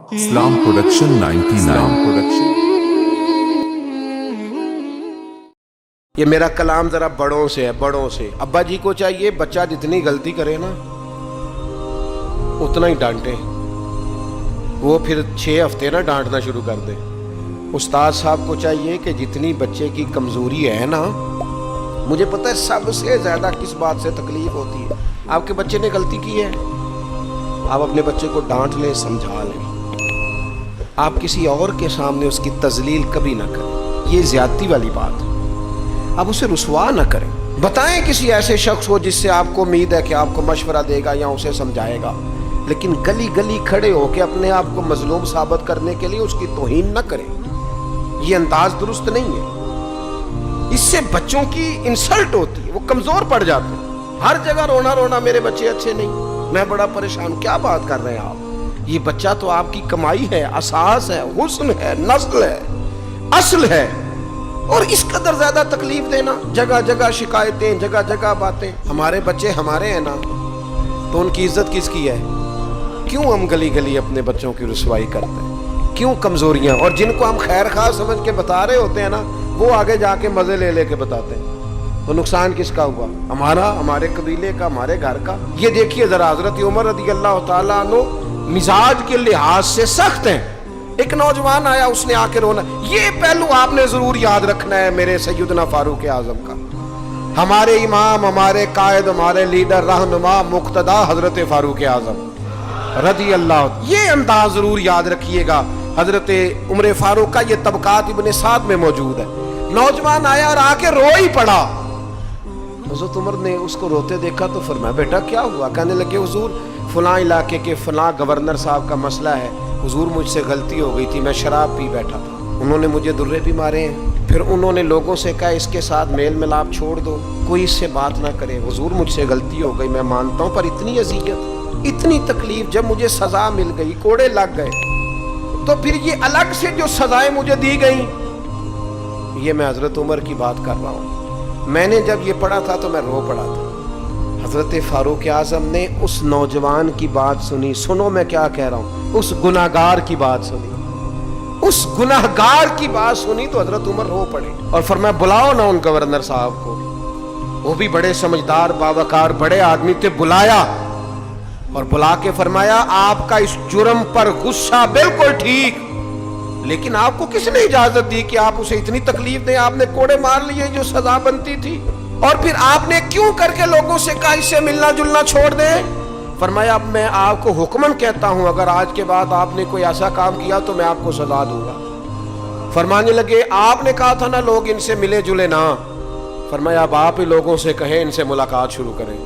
اسلام production 99 یہ میرا کلام ذرا بڑوں سے ہے، بڑوں سے۔ ابا جی کو چاہیے بچہ جتنی غلطی کرے نا اتنا ہی ڈانٹے، وہ پھر 6 ہفتے نہ ڈانٹنا شروع کر دے۔ استاد صاحب کو چاہیے کہ جتنی بچے کی کمزوری ہے نا، مجھے پتہ ہے سب سے زیادہ کس بات سے تکلیف ہوتی ہے۔ آپ کے بچے نے غلطی کی ہے، آپ اپنے بچے کو ڈانٹ لیں، سمجھا لیں، آپ کسی اور کے سامنے اس کی تذلیل کبھی نہ کریں، یہ زیادتی والی بات ہے۔ آپ اسے رسوا نہ کریں، بتائیں کسی ایسے شخص کو جس سے آپ کو امید ہے کہ آپ کو مشورہ دے گا یا اسے سمجھائے گا، لیکن گلی گلی کھڑے ہو کے اپنے آپ کو مظلوم ثابت کرنے کے لیے اس کی توہین نہ کریں، یہ انداز درست نہیں ہے۔ اس سے بچوں کی انسلٹ ہوتی ہے، وہ کمزور پڑ جاتے ہیں۔ ہر جگہ رونا رونا میرے بچے اچھے نہیں، میں بڑا پریشان ہوں۔ کیا بات کر رہے ہیں آپ؟ یہ بچہ تو آپ کی کمائی ہے، اساس ہے، حسن ہے، نسل ہے، اصل ہے، اور اس قدر زیادہ تکلیف دینا، جگہ جگہ شکایتیں، جگہ جگہ باتیں۔ ہمارے بچے ہمارے ہیں نا، تو ان کی عزت کس کی ہے؟ کیوں ہم گلی گلی اپنے بچوں کی رسوائی کرتے ہیں؟ کیوں کمزوریاں؟ اور جن کو ہم خیر خواہ سمجھ کے بتا رہے ہوتے ہیں نا، وہ آگے جا کے مزے لے لے کے بتاتے ہیں۔ تو نقصان کس کا ہوا؟ ہمارا، ہمارے قبیلے کا، ہمارے گھر کا۔ یہ دیکھیے ذرا، حضرت عمر رضی اللہ تعالیٰ عنہ مزاج کے لحاظ سے سخت ہیں۔ ایک نوجوان آیا، اس نے آ کے رونا۔ یہ پہلو آپ نے ضرور یاد رکھنا ہے میرے سیدنا فاروق اعظم کا، ہمارے امام، ہمارے قائد، ہمارے لیڈر، رہنما، مقتدا حضرت فاروق اعظم رضی اللہ۔ یہ انداز ضرور یاد رکھیے گا۔ حضرت عمر فاروق کا یہ طبقات ابن سعد میں موجود ہے۔ نوجوان آیا اور آ کے رو ہی پڑا۔ حضرت عمر نے اس کو روتے دیکھا تو فرمایا، بیٹا کیا ہوا؟ کہنے لگے، حضور فلاں علاقے کے فلاں گورنر صاحب کا مسئلہ ہے، حضور مجھ سے غلطی ہو گئی تھی، میں شراب پی بیٹھا تھا، انہوں نے مجھے درے بھی مارے ہیں، پھر انہوں نے لوگوں سے کہا اس کے ساتھ میل ملاپ چھوڑ دو، کوئی اس سے بات نہ کرے، حضور مجھ سے غلطی ہو گئی، میں مانتا ہوں، پر اتنی اذیت، اتنی تکلیف، جب مجھے سزا مل گئی، کوڑے لگ گئے، تو پھر یہ الگ سے جو سزائیں مجھے دی گئیں، یہ میں حضرت عمر کی بات کر رہا ہوں۔ میں نے جب یہ پڑھا تھا تو میں رو پڑا تھا۔ حضرت فاروق اعظم نے اس نوجوان کی بات سنی، سنو میں کیا کہہ رہا ہوں، اس گناہگار کی بات سنی، اس گناہگار کی بات سنی تو حضرت عمر رو پڑے اور فرمایا، بلاؤ نا ان گورنر صاحب کو، وہ بھی بڑے سمجھدار، باوقار، بڑے آدمی تھے۔ بلایا اور بلا کے فرمایا، آپ کا اس جرم پر غصہ بالکل ٹھیک، لیکن آپ کو کس نے اجازت دی کہ آپ اسے اتنی تکلیف دیں؟ آپ نے کوڑے مار لیے جو سزا بنتی تھی، اور پھر آپ نے کیوں کر کے لوگوں سے کہا اس سے ملنا جلنا چھوڑ دیں؟ فرمایا، اب میں آپ کو حکمن کہتا ہوں، اگر آج کے بعد آپ نے کوئی ایسا کام کیا تو میں آپ کو سزا دوں گا۔ فرمانے لگے، آپ نے کہا تھا نا لوگ ان سے ملے جلے نہ۔ فرمایا، اب آپ ہی لوگوں سے کہیں ان سے ملاقات شروع کریں۔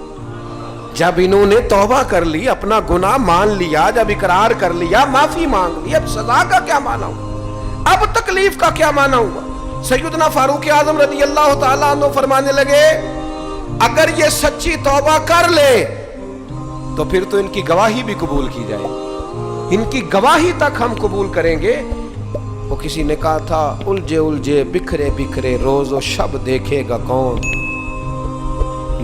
جب انہوں نے توبہ کر لی، اپنا گناہ مان لیا، جب اقرار کر لیا، معافی مانگ لی، اب سزا کا کیا معنی ہوا؟ اب تکلیف کا کیا معنی ہوا؟ سیدنا فاروق اعظم رضی اللہ تعالیٰ عنہ فرمانے لگے، اگر یہ سچی توبہ کر لے تو پھر تو ان کی گواہی بھی قبول کی جائے، ان کی گواہی تک ہم قبول کریں گے۔ وہ کسی نے کہا تھا، الجھے الجھے بکھرے بکھرے روز و شب دیکھے گا کون،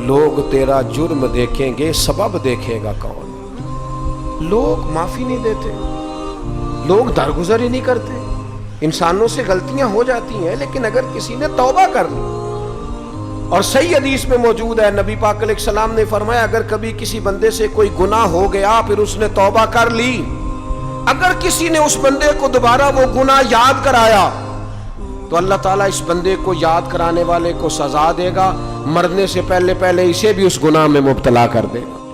لوگ تیرا جرم دیکھیں گے سبب دیکھے گا کون۔ لوگ معافی نہیں دیتے، لوگ درگزر ہی نہیں کرتے۔ انسانوں سے غلطیاں ہو جاتی ہیں، لیکن اگر کسی نے توبہ کر لی، اور صحیح حدیث میں موجود ہے، نبی پاک علیہ السلام نے فرمایا، اگر کبھی کسی بندے سے کوئی گناہ ہو گیا، پھر اس نے توبہ کر لی، اگر کسی نے اس بندے کو دوبارہ وہ گناہ یاد کرایا، تو اللہ تعالیٰ اس بندے کو یاد کرانے والے کو سزا دے گا، مرنے سے پہلے اسے بھی اس گناہ میں مبتلا کر دے گا۔